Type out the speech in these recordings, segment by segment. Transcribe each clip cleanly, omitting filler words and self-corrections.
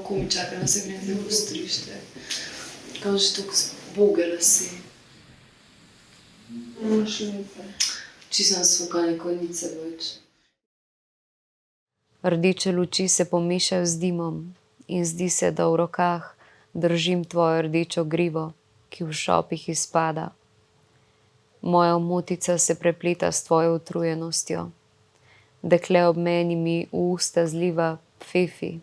ko mi čaka, da se grem zdaj postrižte. Kao že tako zboge lase. Imaš lepe. Čisto nasfukane konice več. Rdeče luči se pomešajo z dimom in zdi se, da v rokah držim tvojo rdečo grivo, ki v šopih izpada. Moja omotica se prepleta s tvojo utrujenostjo. Dekle ob meni mi v usta zliva fefi,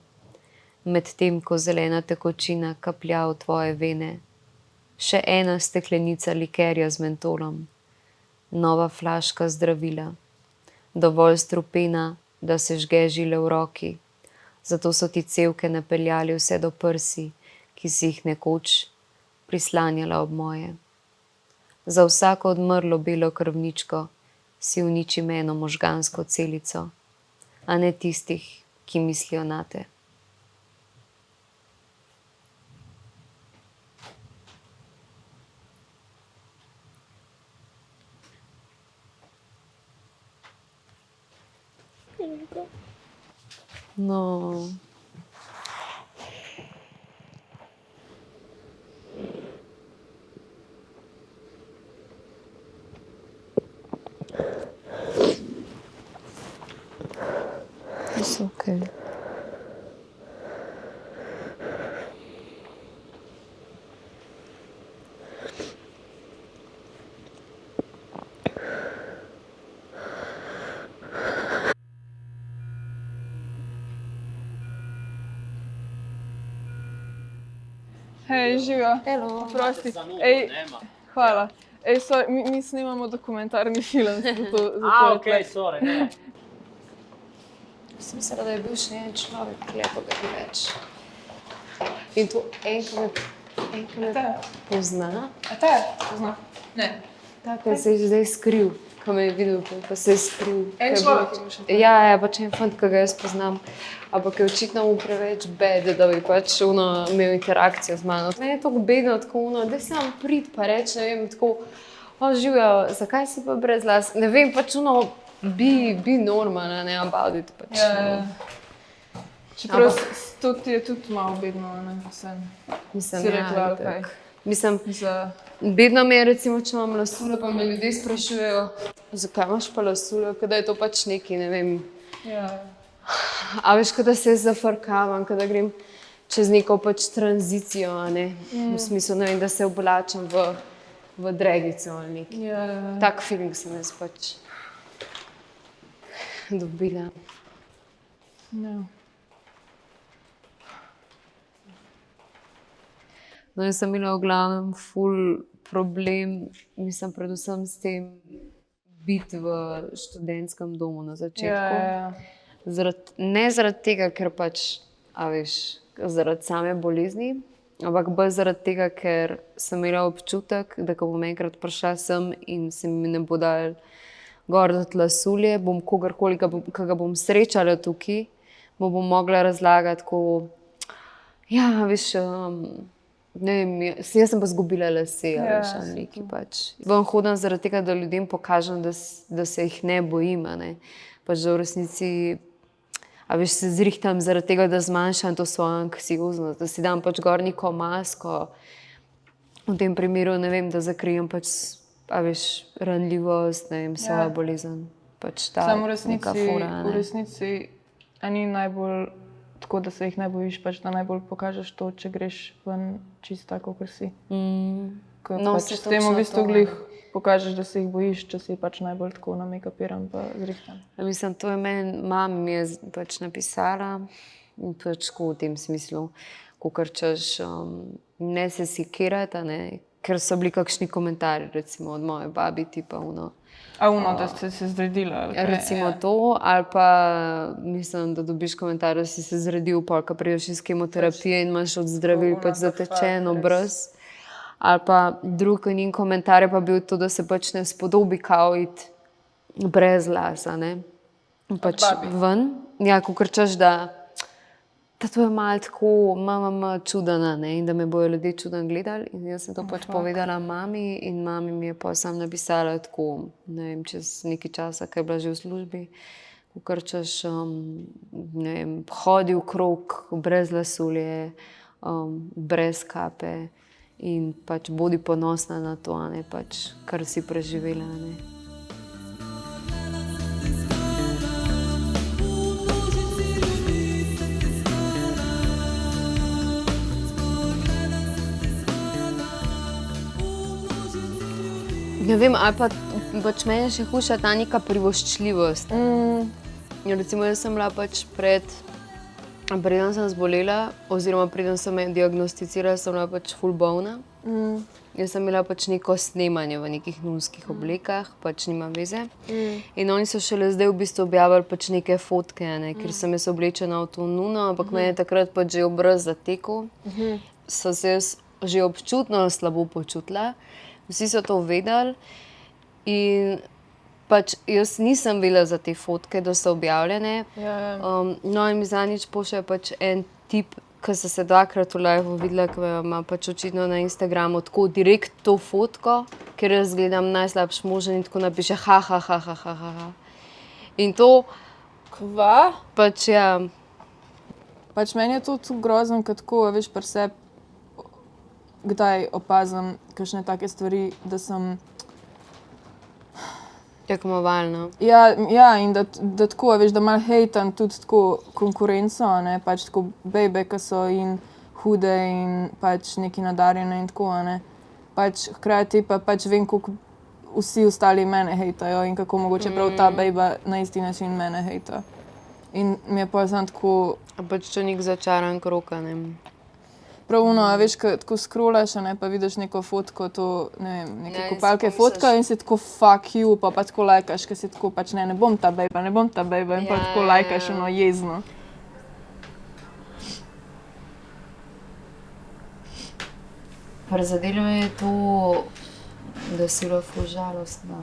medtem ko zelena tekočina kaplja v tvoje vene. Še ena steklenica likerja z mentolom. Nova flaška zdravila. Dovolj strupena, da se žge žile v roki. Zato so ti cevke napeljali vse do prsi, ki si jih nekoč prislanjala ob moje. Za vsako odmrlo belo krvničko si uničim eno možgansko celico, a ne tistih, ki mislijo nate. No. It's okay. Hej, živijo. Hello. Prosti. Ej, hvala. Ej, mi snimamo dokumentarni film, zato Okej, sorry, ne. Sem mislila, da je bil še en človek, lepo ga ni več. In to enkrat pozna. A te pozna? Ne. Tako se je zdaj skril, ko me je videl, pa se je skril. En človek je bil še. Ja, pač en fant, ki ga jaz poznam. Ampak je očitno mu preveč bed, da bi pač imel interakcijo z mano. Meni je tako bedno, tako da sam prid pa reč, ne vem, tako, živjo, zakaj si pa brez las? Ne vem, pač be normal, ne, about it, pač. Ja. Čeprav to je tudi malo bedno, ne, vsem. Mislim, Si rekla, ja, kaj? tak. Mislim, Za... bedno mi je recimo, če imam lasule, pa me ljudje sprašujejo, zakaj imaš pa lasule, kada je to pač neki, ne vem. Ja. A veš, kada se zafrkavam, kada grem čez neko pač tranzicijo, a ne. V smislu, ne vem, da se oblačam v dregico ali nekaj. Ja. Tak feeling sem jaz pač dobila. Ja. No, jaz sem imela v glavnem ful problem, mislim, predvsem s tem biti v študentskem domu na začetku. Ja. Ne zaradi tega, ker pač, a veš, zaradi same bolezni, ampak bolj zaradi tega, ker sem imela občutek, da ko bom enkrat prišla sem in se mi ne bo dal gor dati lasulje, bom kogarkoli, ki ga bom srečala tukaj, mu bom mogla razlagati, ko, ja, veš, ne vem, jaz sem pa zgubila lase, a veš, nekaj pač. Ven hodim zaradi tega, da ljudem pokažem, da se jih ne bojim, a ne. Pač da v resnici, a veš, se zrihtam zaradi tega, da zmanjšam to svojo anksioznost, da si dam pač gor neko masko, v tem primeru, ne vem, da zakrijem pač, a veš, ranljivost, ne vem, svojo bolezen. Pač ta neka fora, ne. V resnici, a ni najbolj tako, da se jih ne bojiš, pač da najbolj pokažeš to, če greš ven čisto tako, kot si. Ko No, pač se s tem v točno bistvu to, glih pokažeš, da se jih bojiš, če si pač najbolj tako namekapiran pa zrihtan. Mislim, to je mama mi je pač napisala, pač v tem smislu, kakor češ, ne se sikirati, ne, ker so bili kakšni komentarji, recimo od moje babi, tipa A da ste se zredila? Ali kaj? recimo to, ali pa mislim, da dobiš komentar, da si se zredil, pol, ko priješ iz kemoterapije in imaš od zdravil pač zatečen obraz. Ali pa drug njen komentar je pa bil to, da se pač ne spodobi kao iti brez lasa, ne. Pač ven. Ja, kakor češ, da to je malo tako, mama čudena, ne, in da me bojo ljudje čuden gledali. In jaz sem to pač povedala mami in mami mi je pa sam napisala tako, ne vem, čez nekaj časa, ko je bila že v službi, kakor češ, ne vem, hodi v krog brez lasulje, brez kape in pač bodi ponosna na to, a ne, pač, kar si preživela, a ne. Ne vem, ali pa pač meni je še hujša ta neka privoščljivost. Recimo, jaz sem bila pač preden sem zbolela, oziroma preden so me diagnosticirali, sem bila pač ful bolna. Jaz sem imela pač neko snemanje v nekih nunskih oblekah, pač nima veze. In oni so šele zdaj v bistvu objavili pač neke fotke, ne, ker sem jaz oblečena v to nuno, ampak meni je takrat pač že obraz zatekel. Sem se jaz že občutno slabo počutila. Vsi so to vedeli in pač jaz nisem vedela za te fotke, da so objavljene. No in mi zadnjič pošlje pač en tip, ki sem se dvakrat v liveu videla, ki ima pač očitno na Instagramu tako direkt to fotko, ker jaz gledam najslabši možen in tako napiše ha. In to Kva? pač ja, Pač meni je to tudi grozno, ker tako, veš, pri sebi kdaj opazim kakšne take stvari, da sem tekmovalno. Ja, in da tako, veš, da malo hejtam tudi tako konkurenco, ne, pač tako bejbe, ki so in hude in pač neki nadarjene in tako, ne. Pač hkrati pa pač vem, koliko vsi ostali mene hejtajo in kako mogoče prav ta bejba na isti način mene hejta. In mi je pa samo tako. Pač to nek začaran krog, a ne. Prav ono, a veš, ko tako scrollaš, a ne, pa vidiš neko fotko, to, ne vem, neke Ja, in si kopalke pomisliš- fotka in si tako fuck you, pa tako lajkaš, ker si tako pač ne bom ta bejba in pa tako lajkaš ono jezno. Prizadelo me je to, da si bila ful žalostna.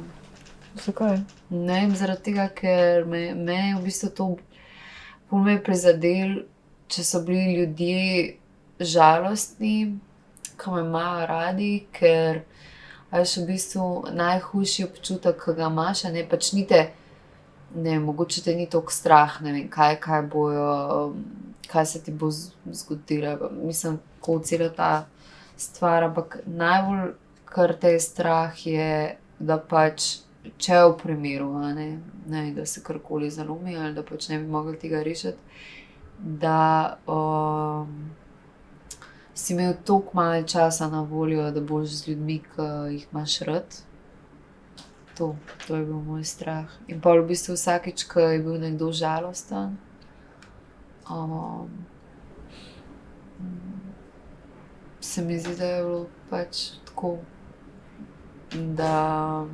Zakaj? Ne vem, zaradi tega, ker me je v bistvu to ful me je prizadelo, če so bili ljudje žalostni, ki me imajo radi, ker a veš, v bistvu najhujši občutek, ki ga imaš, a ne, pač ni te, ne vem, mogoče te ni toliko strah, ne vem, kaj bojo, kaj se ti bo zgodilo, mislim, ko cela ta stvar, ampak najbolj, kar te je strah, je, da pač, če v primeru, a ne, da se karkoli zalomi ali da pač ne bi mogli tega rešiti, da si imel toliko malo časa na voljo, da boš z ljudmi, ki jih imaš rad. To je bil moj strah. In pol v bistvu vsakič, ko je bil nekdo žalosten, se mi zdi, da je bilo pač tako, da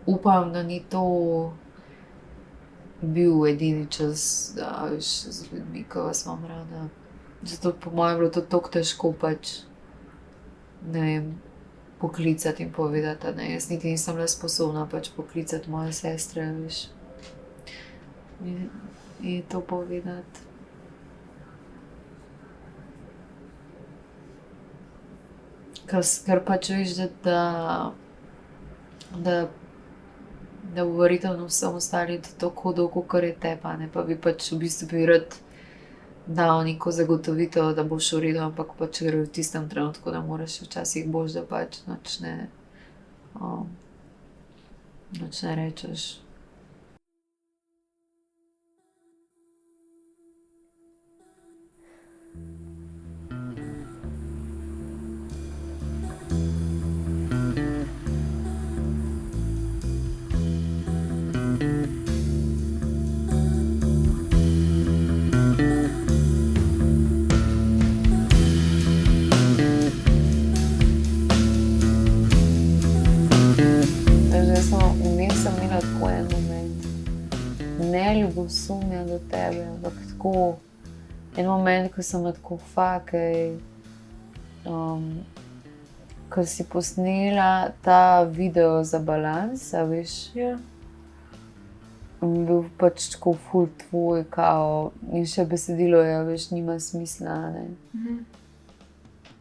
upam, da ni to bil edini čas, da veš, z ljudmi, ki vas imam rada. Zato po mojem je bilo to toliko težko pač, ne vem, poklicati in povedati, ne. Jaz niti nisem bila sposobna pač poklicati moje sestre, veš. In to povedati. Ker pač veš, da verjetno vsem ostalim je to tako hudo, kakor je tebi, a ne, pa bi pač v bistvu bi rad dal neko zagotovitev, da boš v redu, ampak pač gre v tistem trenutku, da moraš včasih boš, da pač nič ne rečeš. Vmes sem imela tako en moment, ne ljubosumja do tebe, ampak tako en moment, ko sem bila tako fuck, ko si posnela ta video za balans, a veš, in bil pač tako ful tvoj, kao, in še besedilo je, veš, nima smisla, ne.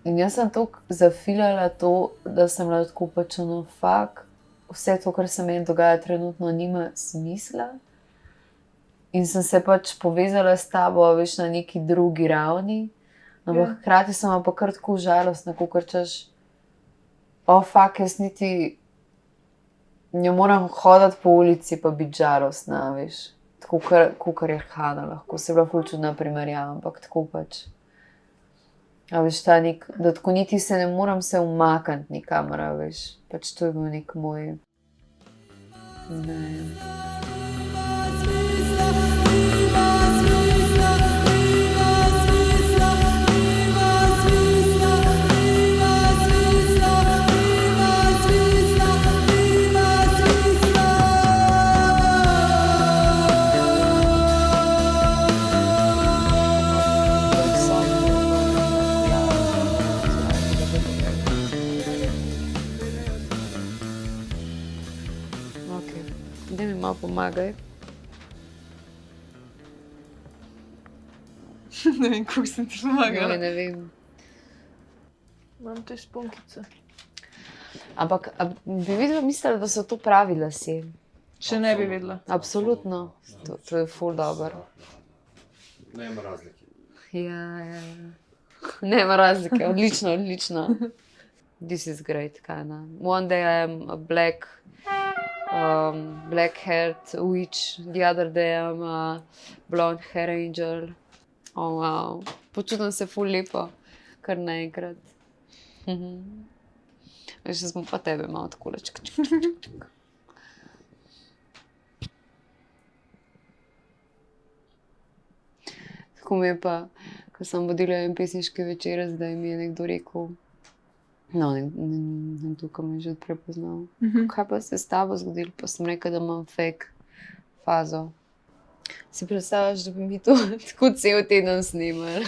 In jaz sem toliko zafilala to, da sem bila tako pač ono fuck, vse to, kar se meni dogaja trenutno, nima smisla. In sem se pač povezala s tabo, veš, na neki drugi ravni. Ampak hkrati sem pa kar tako žalostna, kakor češ, fak, jaz niti ne moram hoditi po ulici pa biti žalostna, veš. Tako, kakor je Hana lahko. Se je bila ful čudna primerjava, ampak tako pač. A veš, ta nek, da tako niti se ne moram se umakniti nikamor, a veš. Pač to je bil nek moj, ne vem. Daj mi malo pomagaj. Ne vem, kako sem ti Joj, pomagala. ne vem. Imam te špunkice. Ampak a bi videla, mislila, da so to pravi lasje. Če ne bi vedela. Absolutno. To je ful dobro. Nema razlike. Ja. Nema razlike. Odlično, odlično. This is great, Kana. One day I am a black-haired witch. The other day I'm a blonde-hair angel. Oh, wow. Počutim se ful lepo. Kar naenkrat. Veš, smo pa tebe malo tako čik. Tako mi je pa, ko sem vodila en pesniški večer, zdaj mi je nekdo rekel, no, nekdo, ki me je že odprej poznal. Kaj pa se s tabo zgodilo? Pa sem rekla, da imam fake fazo. Si predstavljaš, da bi mi to tako cel teden snimali?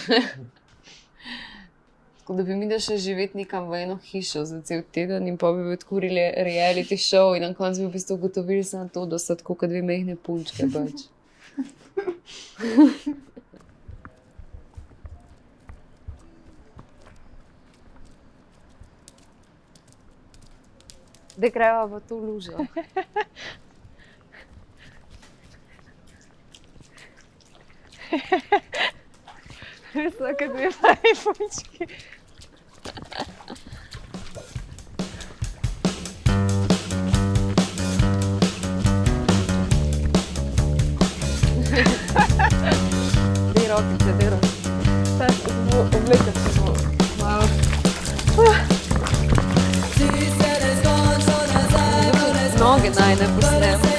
Tako da bi mi da še živeti nekam v eno hišo za cel teden in pa bi bil tako reality show in na koncu bi v bistvu ugotovili samo to, da so tako kot dve mehne punčke pač. Da greva v to lužo. Vsake dve mali punčki. Dej rokice, dej rokice. Oblekati se bo malo. Noge naj ne posnem.